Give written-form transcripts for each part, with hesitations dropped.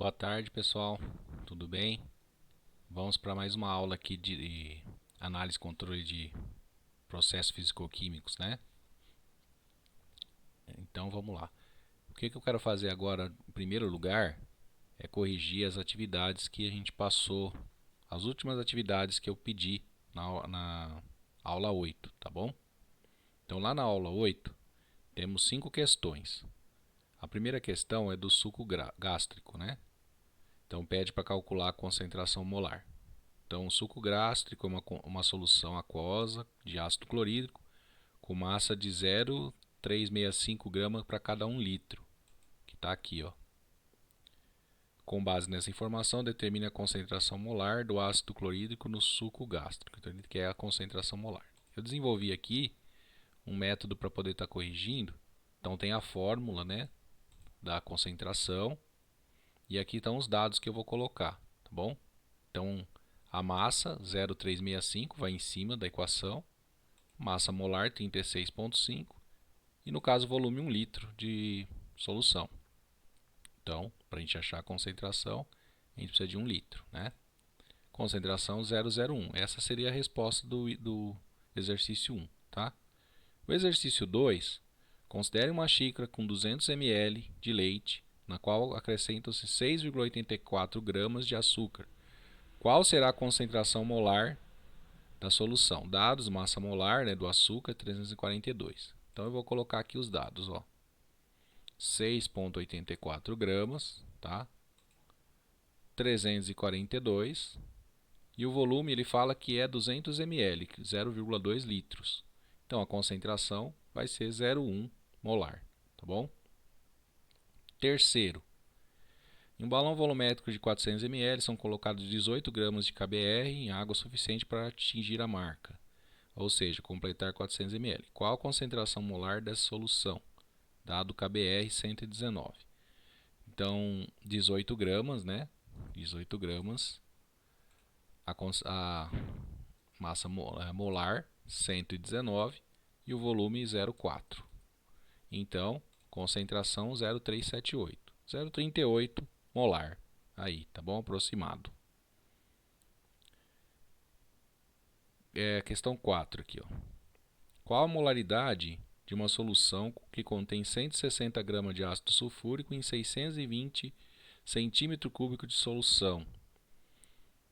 Boa tarde, pessoal. Tudo bem? Vamos para mais uma aula aqui de análise e controle de processos físico-químicos, né? Então vamos lá. O que eu quero fazer agora, em primeiro lugar, é corrigir as atividades que a gente passou, as últimas atividades que eu pedi na aula 8, tá bom? Então lá na aula 8 temos 5 questões. A primeira questão é do suco gástrico, né? Então pede para calcular a concentração molar. Então, o suco gástrico é uma solução aquosa de ácido clorídrico com massa de 0,365 gramas para cada 1 litro, que está aqui, ó. Com base nessa informação, determine a concentração molar do ácido clorídrico no suco gástrico, então, que é a concentração molar. Eu desenvolvi aqui um método para poder estar corrigindo. Então, tem a fórmula, né, da concentração e aqui estão os dados que eu vou colocar, tá bom? Então, a massa 0,365 vai em cima da equação, massa molar 36,5 e no caso volume 1 litro de solução. Então, para a gente achar a concentração, a gente precisa de 1 litro, né? Concentração 0,01. Essa seria a resposta do exercício 1, tá? O exercício 2, considere uma xícara com 200 ml de leite, na qual acrescentam-se 6,84 gramas de açúcar. Qual será a concentração molar da solução? Dados, massa molar, né, do açúcar, 342. Então eu vou colocar aqui os dados, ó. 6,84 gramas, tá? 342. E o volume ele fala que é 200 ml, 0,2 litros. Então a concentração vai ser 0,1 molar, tá bom? Terceiro, em um balão volumétrico de 400 ml são colocados 18 gramas de KBr em água suficiente para atingir a marca, ou seja, completar 400 ml. Qual a concentração molar dessa solução? Dado KBr 119. Então, 18 gramas, né? 18 gramas. A massa molar 119 e o volume 0,4. Então, concentração 0,378. 0,38 molar. Aí, tá bom? Aproximado. Questão 4 aqui, ó. Qual a molaridade de uma solução que contém 160 gramas de ácido sulfúrico em 620 centímetro cúbico de solução?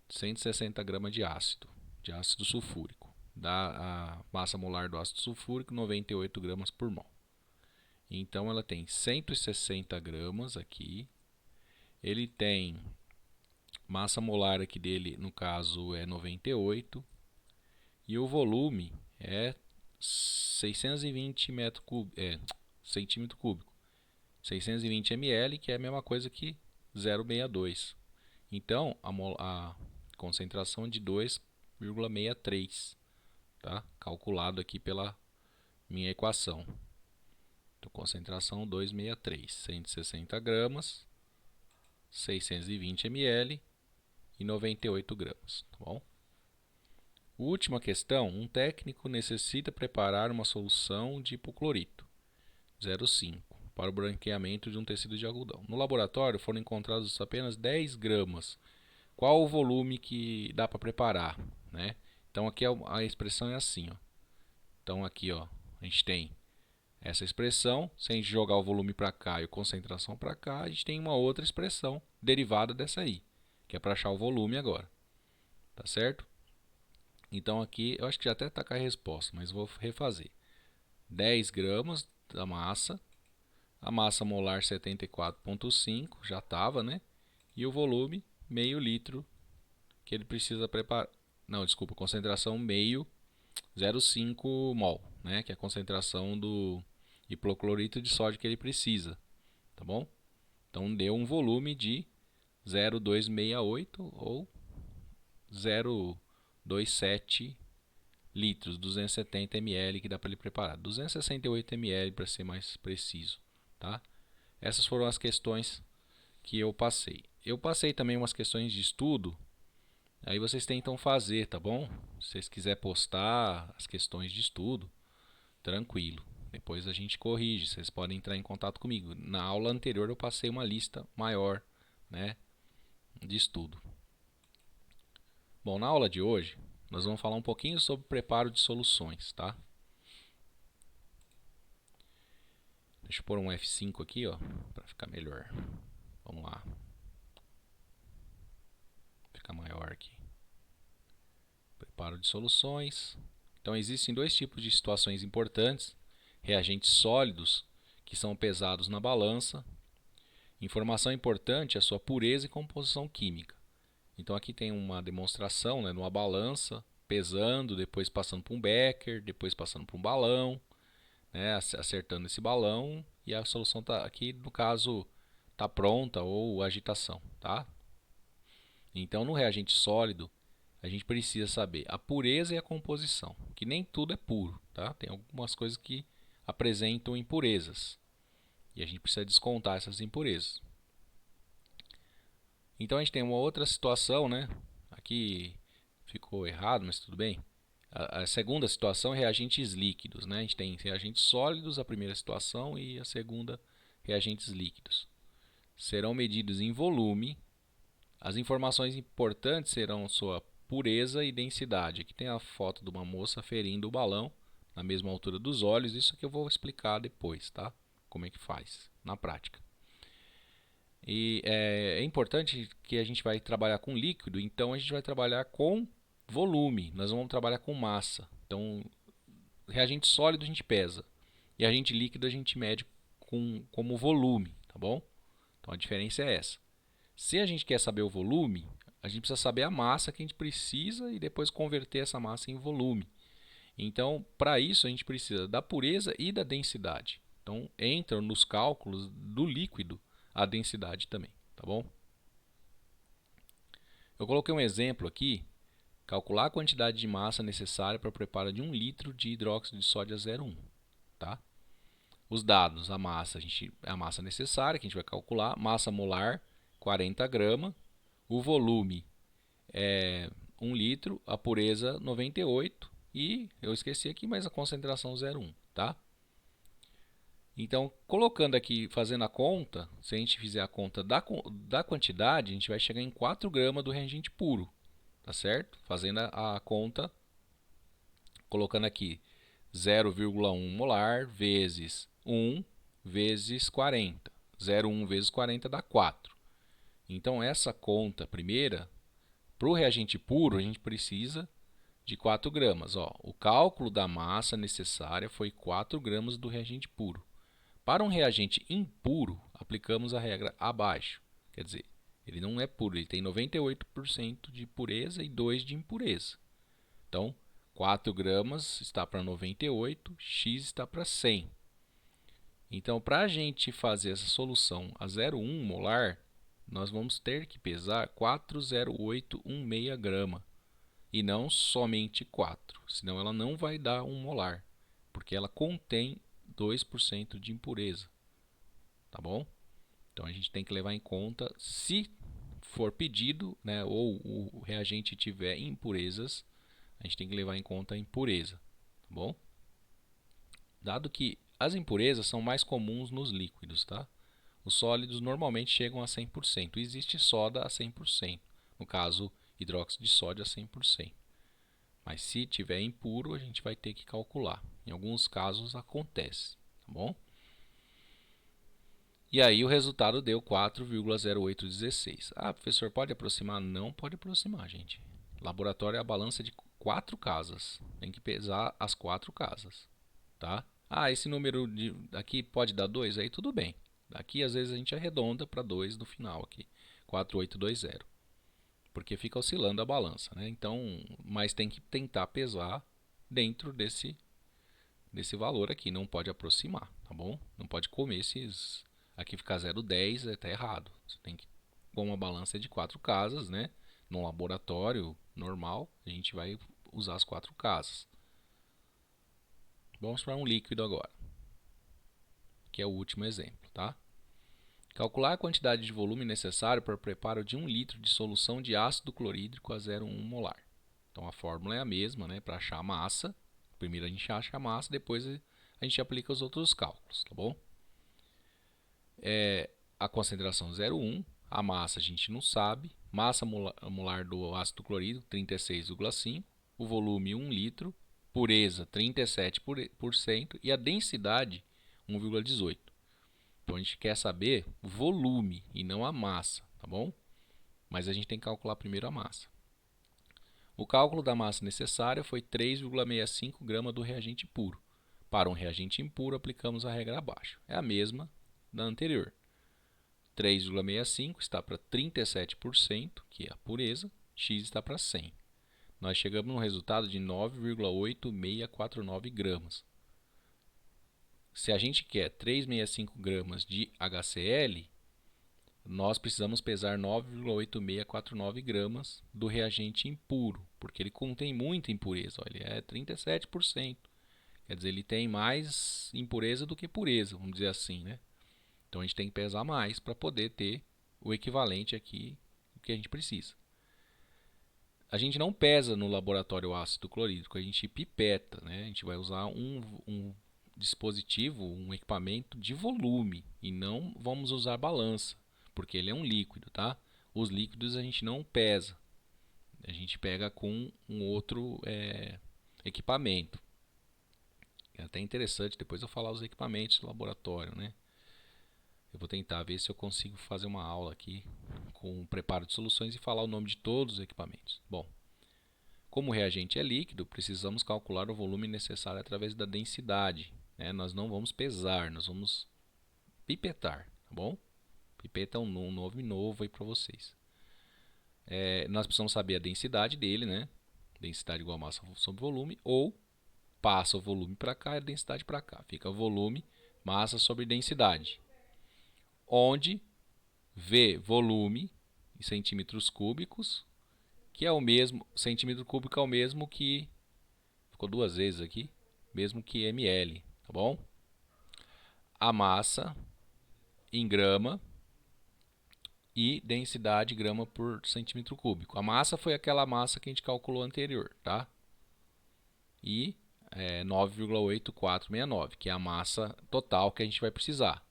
160 gramas de ácido sulfúrico. Dá a massa molar do ácido sulfúrico 98 gramas por mol. Então ela tem 160 gramas aqui. Ele tem massa molar aqui dele, no caso, é 98. E o volume é 620 centímetro cúbico. 620 ml, que é a mesma coisa que 0,62. Então, a concentração é de 2,63, tá? Calculado aqui pela minha equação. Então, concentração 2,63, 160 gramas, 620 ml e 98 gramas, tá bom? Última questão, um técnico necessita preparar uma solução de hipoclorito, 0,5, para o branqueamento de um tecido de algodão. No laboratório foram encontrados apenas 10 gramas. Qual o volume que dá para preparar, né? Então aqui a expressão é assim, ó. Então aqui, ó, a gente tem essa expressão. Se a gente jogar o volume para cá e a concentração para cá, a gente tem uma outra expressão derivada dessa aí, que é para achar o volume agora. Tá certo? Então aqui, eu acho que já até está com a resposta, mas vou refazer. 10 gramas da massa, a massa molar 74,5, já estava, né? E o volume, meio litro, que ele precisa preparar. Não, desculpa, concentração meio 0,5 mol, né? Que é a concentração do hipoclorito de sódio que ele precisa, tá bom? Então deu um volume de 0,268 ou 0,27 litros, 270 ml que dá para ele preparar. 268 ml para ser mais preciso, tá? Essas foram as questões que eu passei. Eu passei também umas questões de estudo. Aí vocês tentam fazer, tá bom? Se vocês quiserem postar as questões de estudo, tranquilo. Depois a gente corrige. Vocês podem entrar em contato comigo. Na aula anterior eu passei uma lista maior né, de estudo. Bom, na aula de hoje, nós vamos falar um pouquinho sobre preparo de soluções, tá? Deixa eu pôr um F5 aqui, ó, para ficar melhor. Vamos lá. Fica maior aqui. Preparo de soluções. Então, existem dois tipos de situações importantes: reagentes sólidos, que são pesados na balança. Informação importante é a sua pureza e composição química. Então, aqui tem uma demonstração, né, numa balança, pesando, depois passando por um becker, depois passando por um balão, né, acertando esse balão, e a solução está aqui, no caso, está pronta, ou agitação, tá? Então, no reagente sólido, a gente precisa saber a pureza e a composição, que nem tudo é puro, tá? Tem algumas coisas que apresentam impurezas, e a gente precisa descontar essas impurezas. Então, a gente tem uma outra situação, né? Aqui ficou errado, mas tudo bem. A segunda situação é reagentes líquidos, né? A gente tem reagentes sólidos, a primeira situação, e a segunda, reagentes líquidos. Serão medidos em volume. As informações importantes serão sua pureza e densidade. Aqui tem a foto de uma moça ferindo o balão na mesma altura dos olhos. Isso que eu vou explicar depois, tá? Como é que faz na prática. E é importante que a gente vai trabalhar com líquido, então a gente vai trabalhar com volume, nós vamos trabalhar com massa. Então, reagente sólido a gente pesa, e reagente líquido a gente mede como volume, tá bom? Então a diferença é essa. Se a gente quer saber o volume, a gente precisa saber a massa que a gente precisa e depois converter essa massa em volume. Então, para isso a gente precisa da pureza e da densidade. Então, entra nos cálculos do líquido a densidade também, tá bom? Eu coloquei um exemplo aqui: calcular a quantidade de massa necessária para o preparo de 1 litro de hidróxido de sódio a 0,1, tá? Os dados: a massa, a massa necessária que a gente vai calcular, massa molar 40 gramas, o volume é 1 litro, a pureza 98 e eu esqueci aqui, mas a concentração 0,1, tá? Então, colocando aqui, fazendo a conta, se a gente fizer a conta da quantidade, a gente vai chegar em 4 gramas do reagente puro, tá certo? Fazendo a conta, colocando aqui 0,1 molar vezes 1 vezes 40. 0,1 vezes 40 dá 4. Então, essa conta primeira, para o reagente puro, a gente precisa de 4 gramas. Ó, o cálculo da massa necessária foi 4 gramas do reagente puro. Para um reagente impuro, aplicamos a regra abaixo. Quer dizer, ele não é puro, ele tem 98% de pureza e 2% de impureza. Então, 4 gramas está para 98, x está para 100. Então, para a gente fazer essa solução a 0,1 molar, nós vamos ter que pesar 4,0816 grama e não somente 4, senão ela não vai dar 1 molar, porque ela contém 2% de impureza, tá bom? Então a gente tem que levar em conta, se for pedido, né, ou o reagente tiver impurezas, a gente tem que levar em conta a impureza, tá bom? Dado que as impurezas são mais comuns nos líquidos, tá? Os sólidos normalmente chegam a 100%, existe soda a 100%, no caso hidróxido de sódio a 100%. Mas se tiver impuro, a gente vai ter que calcular. Em alguns casos acontece, tá bom? E aí o resultado deu 4,0816. Ah, professor, pode aproximar? Não pode aproximar, gente. Laboratório é a balança de 4 casas. Tem que pesar as 4 casas, tá? Ah, esse número aqui pode dar 2? Aí tudo bem. Aqui às vezes a gente arredonda para 2 no final aqui. 4820. Porque fica oscilando a balança, né? Então, mas tem que tentar pesar dentro desse valor aqui, não pode aproximar, tá bom? Não pode comer esses, aqui ficar 0,10 tá errado. Você tem que, como a balança é de 4 casas, né? Num laboratório normal, a gente vai usar as 4 casas. Vamos para um líquido agora, que é o último exemplo, tá? Calcular a quantidade de volume necessário para o preparo de 1 litro de solução de ácido clorídrico a 0,1 molar. Então a fórmula é a mesma, né? Para achar a massa, primeiro a gente acha a massa, depois a gente aplica os outros cálculos, tá bom? A concentração 0,1, A massa a gente não sabe. Massa molar do ácido clorídrico, 36,5. O volume, 1 litro. Pureza, 37%. E a densidade, 1,18. Então a gente quer saber o volume e não a massa, tá bom? Mas a gente tem que calcular primeiro a massa. O cálculo da massa necessária foi 3,65 gramas do reagente puro. Para um reagente impuro, aplicamos a regra abaixo. É a mesma da anterior. 3,65 está para 37%, que é a pureza, x está para 100. Nós chegamos no resultado de 9,8649 gramas. Se a gente quer 3,65 gramas de HCl, nós precisamos pesar 9,8649 gramas do reagente impuro, porque ele contém muita impureza. Ele é 37%. Quer dizer, ele tem mais impureza do que pureza, vamos dizer assim, né? Então a gente tem que pesar mais para poder ter o equivalente aqui do que a gente precisa. A gente não pesa no laboratório o ácido clorídrico, a gente pipeta, né? A gente vai usar um dispositivo, um equipamento de volume e não vamos usar balança, porque ele é um líquido, tá? Os líquidos a gente não pesa, a gente pega com um outro equipamento. É até interessante depois eu falar os equipamentos do laboratório, né? Eu vou tentar ver se eu consigo fazer uma aula aqui com o preparo de soluções e falar o nome de todos os equipamentos. Bom, como o reagente é líquido, precisamos calcular o volume necessário através da densidade, né? Nós não vamos pesar, nós vamos pipetar, tá bom? Pipeta é um nome novo aí para vocês. Nós precisamos saber a densidade dele, né? Densidade igual a massa sobre volume, ou passa o volume para cá e a densidade para cá. Fica volume, massa sobre densidade. Onde V, volume em centímetros cúbicos, que é o mesmo, centímetro cúbico é o mesmo que, ficou duas vezes aqui, mesmo que ml, tá bom? A massa em grama e densidade grama por centímetro cúbico. A massa foi aquela massa que a gente calculou anterior, tá? E 9,8469, que é a massa total que a gente vai precisar.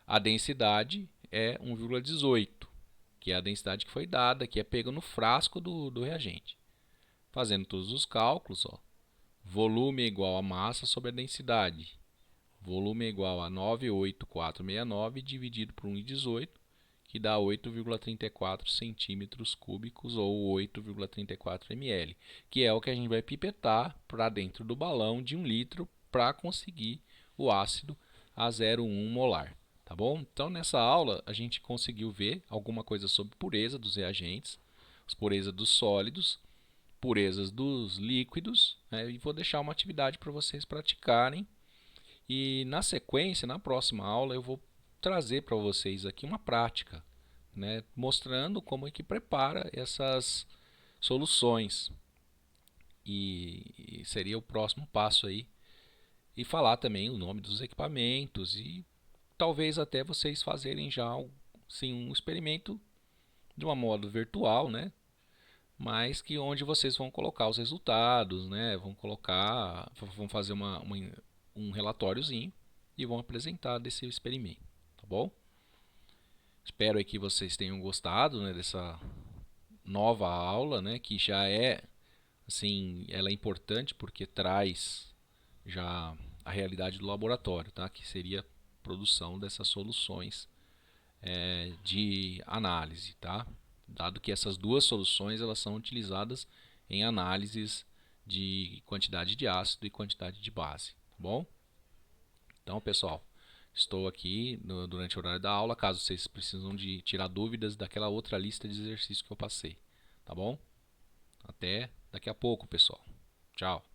A densidade é 1,18, que é a densidade que foi dada, que é pega no frasco do reagente. Fazendo todos os cálculos, ó, volume é igual a massa sobre a densidade. Volume é igual a 9,8469 dividido por 1,18, que dá 8,34 centímetros cúbicos ou 8,34 ml, que é o que a gente vai pipetar para dentro do balão de 1 litro para conseguir o ácido a 0,1 molar. Tá bom? Então, nessa aula, a gente conseguiu ver alguma coisa sobre pureza dos reagentes, as purezas dos sólidos, purezas dos líquidos, né? E vou deixar uma atividade para vocês praticarem. E na sequência, na próxima aula, eu vou trazer para vocês aqui uma prática, né? Mostrando como é que prepara essas soluções. E seria o próximo passo aí. E falar também o nome dos equipamentos e talvez até vocês fazerem já sim, um experimento de uma modo virtual, né? Mas que onde vocês vão colocar os resultados, né? Vão fazer um relatóriozinho e vão apresentar desse experimento, tá bom? Espero aí que vocês tenham gostado, né, dessa nova aula, né? Que já é, assim, ela é importante porque traz já a realidade do laboratório, tá? Que seria a produção dessas soluções de análise, tá? Dado que essas duas soluções elas são utilizadas em análises de quantidade de ácido e quantidade de base, tá bom? Então, pessoal, estou aqui durante o horário da aula, caso vocês precisam de tirar dúvidas daquela outra lista de exercícios que eu passei, tá bom? Até daqui a pouco, pessoal. Tchau.